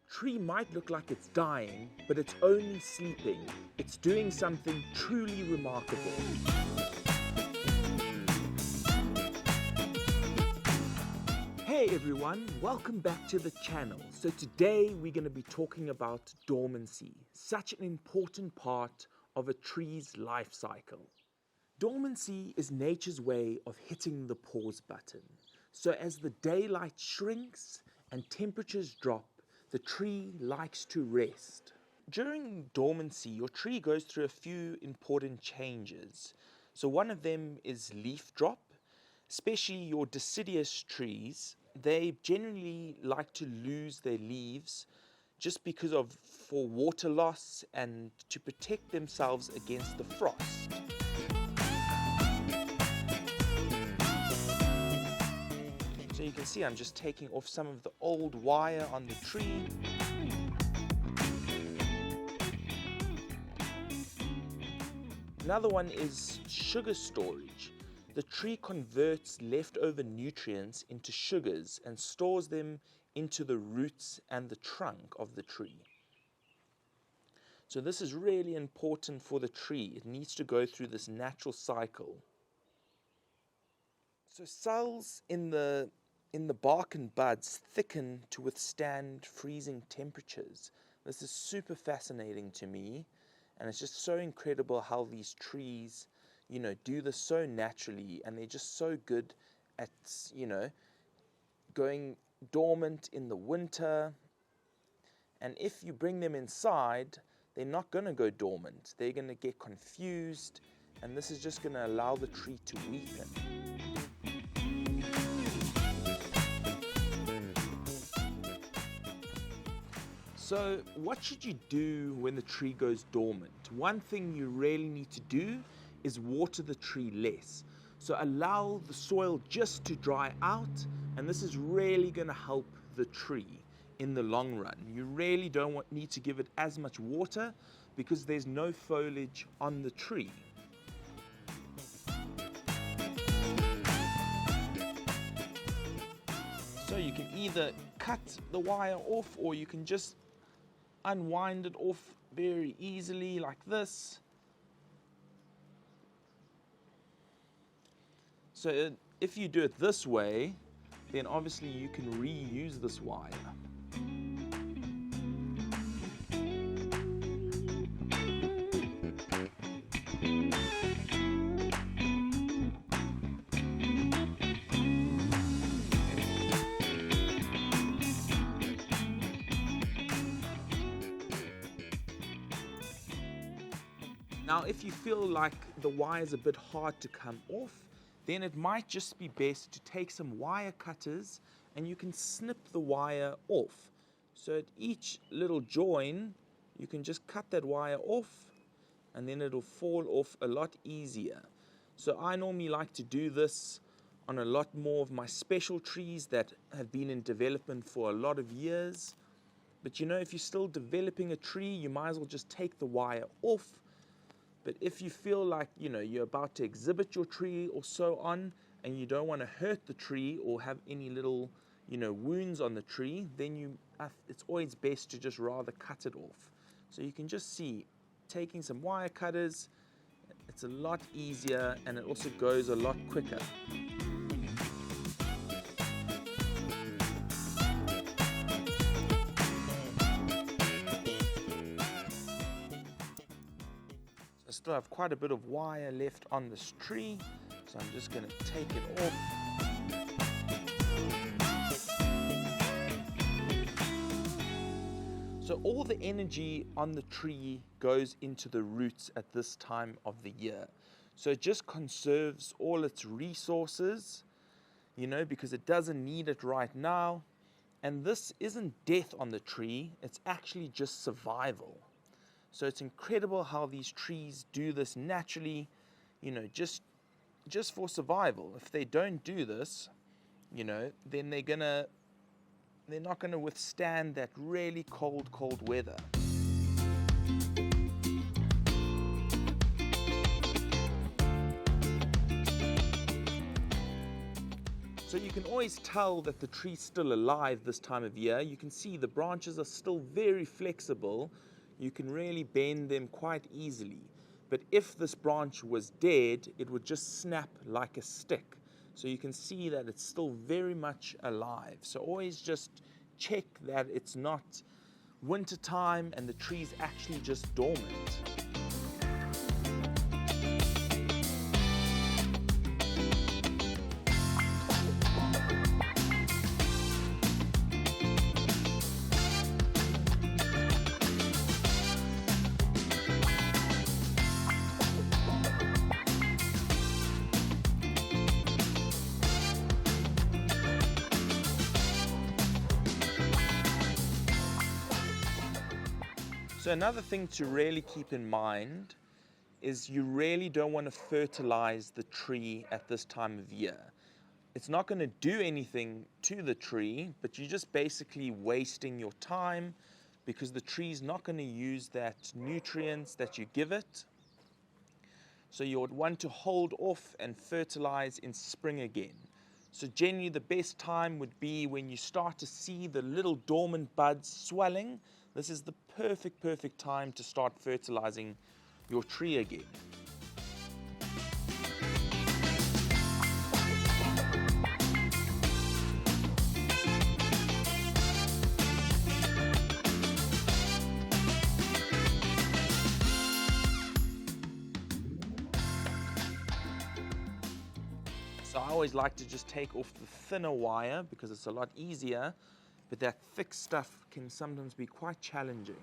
tree might look like it's dying, but it's only sleeping. It's doing something truly remarkable. Hey everyone, welcome back to the channel. So today we're going to be talking about dormancy, such an important part of a tree's life cycle. Dormancy is nature's way of hitting the pause button. So as the daylight shrinks and temperatures drop, the tree likes to rest. During dormancy, your tree goes through a few important changes. So one of them is leaf drop, especially your deciduous trees. They generally like to lose their leaves just because for water loss and to protect themselves against the frost. So you can see I'm just taking off some of the old wire on the tree. Another one is sugar storage. The tree converts leftover nutrients into sugars and stores them into the roots and the trunk of the tree. So this is really important for the tree. It needs to go through this natural cycle. So cells in the bark and buds thicken to withstand freezing temperatures. This is super fascinating to me, and it's just so incredible how these trees, do this so naturally, and they're just so good at, going dormant in the winter. And if you bring them inside, they're not going to go dormant. They're going to get confused, and this is just going to allow the tree to weaken. So what should you do when the tree goes dormant? One thing you really need to do is water the tree less. So allow the soil just to dry out, and this is really going to help the tree in the long run. You really don't need to give it as much water because there's no foliage on the tree. So you can either cut the wire off, or you can just unwind it off very easily like this. So if you do it this way, then obviously you can reuse this wire. Now, if you feel like the wire is a bit hard to come off, then it might just be best to take some wire cutters and you can snip the wire off. So at each little join, you can just cut that wire off and then it'll fall off a lot easier. So I normally like to do this on a lot more of my special trees that have been in development for a lot of years. But if you're still developing a tree, you might as well just take the wire off. But if you feel like, you're about to exhibit your tree or so on, and you don't want to hurt the tree or have any little, wounds on the tree, then it's always best to just rather cut it off. So you can just see, taking some wire cutters, it's a lot easier and it also goes a lot quicker. I still have quite a bit of wire left on this tree, so I'm just going to take it off. So all the energy on the tree goes into the roots at this time of the year. So it just conserves all its resources, because it doesn't need it right now. And this isn't death on the tree, it's actually just survival. So it's incredible how these trees do this naturally, just for survival. If they don't do this, then they're not gonna withstand that really cold weather. So you can always tell that the tree's still alive this time of year. You can see the branches are still very flexible. You can really bend them quite easily. But if this branch was dead, it would just snap like a stick. So you can see that it's still very much alive. So always just check that it's not winter time and the tree's actually just dormant. So another thing to really keep in mind is you really don't want to fertilize the tree at this time of year. It's not going to do anything to the tree, but you're just basically wasting your time because the tree's not going to use that nutrients that you give it. So you would want to hold off and fertilize in spring again. So generally the best time would be when you start to see the little dormant buds swelling. This is the perfect time to start fertilizing your tree again. So I always like to just take off the thinner wire because it's a lot easier, but that thick stuff can sometimes be quite challenging.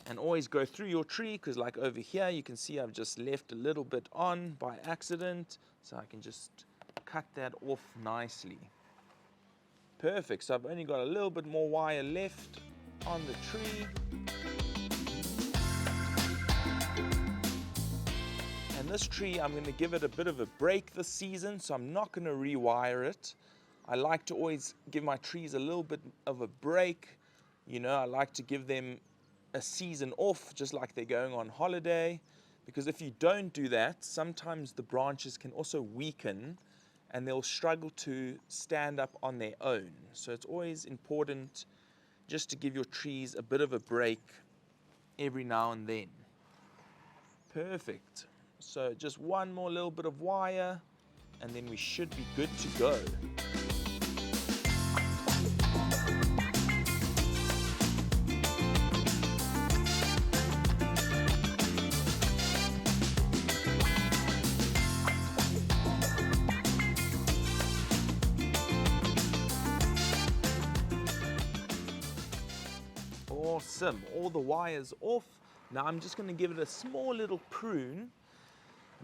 And always go through your tree, because like over here you can see I've just left a little bit on by accident, so I can just cut that off nicely. Perfect. So I've only got a little bit more wire left on the tree. And this tree, I'm going to give it a bit of a break this season, so I'm not going to rewire it. I like to always give my trees a little bit of a break. You know, I like to give them a season off, just like they're going on holiday, because if you don't do that, sometimes the branches can also weaken and they'll struggle to stand up on their own. So it's always important just to give your trees a bit of a break every now and then. Perfect. So just one more little bit of wire and then we should be good to go. Awesome, all the wires off. Now I'm just going to give it a small little prune.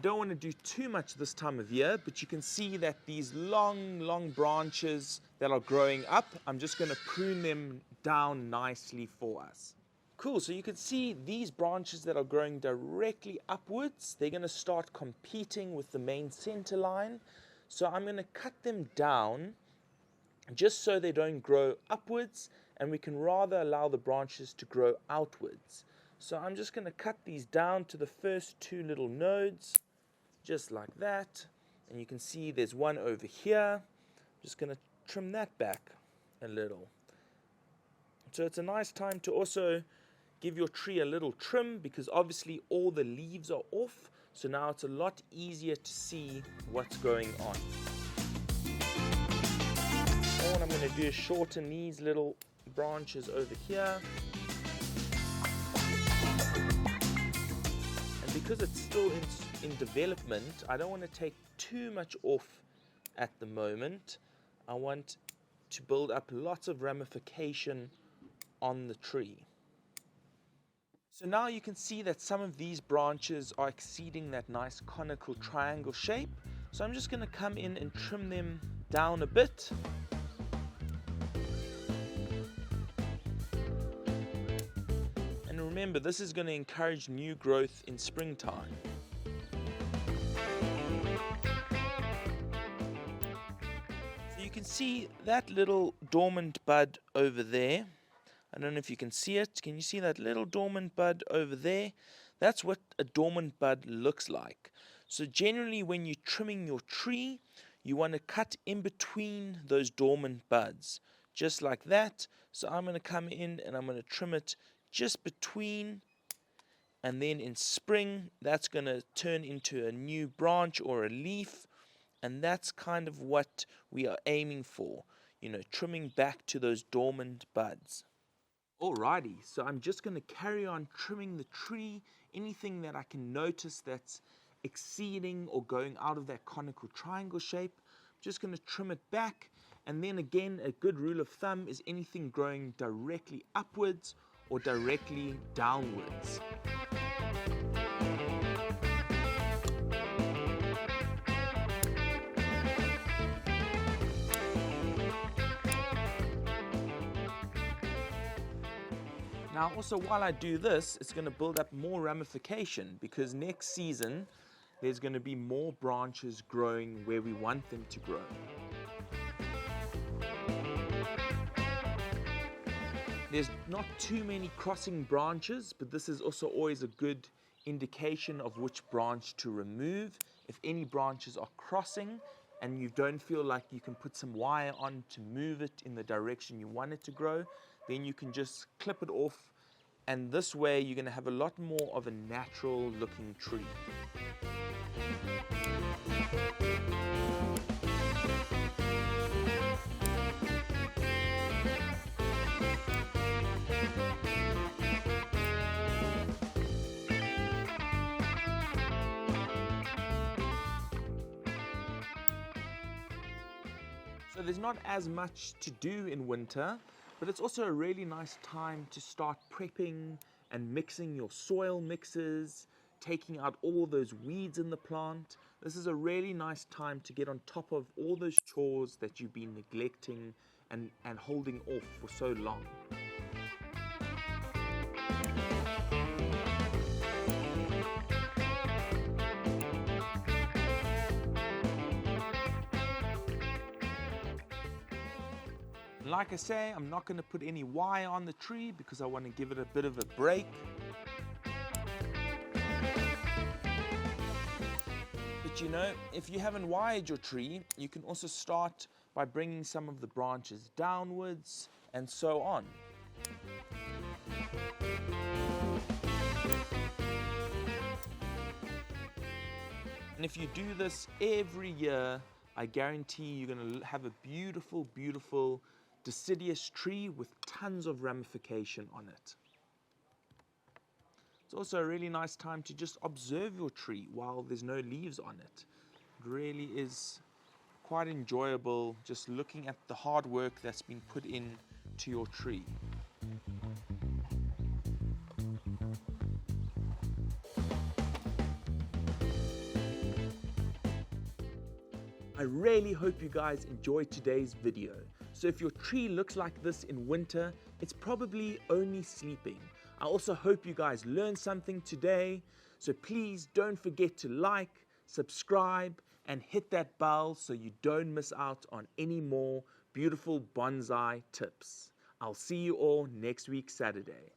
Don't want to do too much this time of year, but you can see that these long branches that are growing up, I'm just going to prune them down nicely for us. Cool, so you can see these branches that are growing directly upwards, they're going to start competing with the main center line. So I'm going to cut them down just so they don't grow upwards, and we can rather allow the branches to grow outwards. So I'm just going to cut these down to the first two little nodes, just like that. And you can see there's one over here. I'm just going to trim that back a little. So it's a nice time to also give your tree a little trim, because obviously all the leaves are off. So now it's a lot easier to see what's going on. And what I'm going to do is shorten these little branches over here. And because it's still in development, I don't want to take too much off at the moment. I want to build up lots of ramification on the tree. So now you can see that some of these branches are exceeding that nice conical triangle shape. So I'm just going to come in and trim them down a bit. And remember, this is going to encourage new growth in springtime. So you can see that little dormant bud over there. I don't know if you can see it. Can you see that little dormant bud over there? That's what a dormant bud looks like. So generally when you're trimming your tree, you want to cut in between those dormant buds, just like that. So I'm going to come in and I'm going to trim it just between, and then in spring that's going to turn into a new branch or a leaf, and that's kind of what we are aiming for, trimming back to those dormant buds. Alrighty, so I'm just going to carry on trimming the tree. Anything that I can notice that's exceeding or going out of that conical triangle shape, I'm just going to trim it back. And then again, a good rule of thumb is anything growing directly upwards or directly downwards. Now also while I do this, it's going to build up more ramification, because next season there's going to be more branches growing where we want them to grow. There's not too many crossing branches, but this is also always a good indication of which branch to remove. If any branches are crossing and you don't feel like you can put some wire on to move it in the direction you want it to grow, then you can just clip it off, and this way you're going to have a lot more of a natural looking tree. So there's not as much to do in winter, but it's also a really nice time to start prepping and mixing your soil mixes, taking out all those weeds in the plant. This is a really nice time to get on top of all those chores that you've been neglecting and holding off for so long. Like I say, I'm not going to put any wire on the tree because I want to give it a bit of a break. But if you haven't wired your tree, you can also start by bringing some of the branches downwards and so on. And if you do this every year, I guarantee you're going to have a beautiful, beautiful deciduous tree with tons of ramification on it. It's also a really nice time to just observe your tree while there's no leaves on it. It really is quite enjoyable just looking at the hard work that's been put in to your tree. I really hope you guys enjoyed today's video. So if your tree looks like this in winter, it's probably only sleeping. I also hope you guys learned something today. So please don't forget to like, subscribe, and hit that bell so you don't miss out on any more beautiful bonsai tips. I'll see you all next week, Saturday.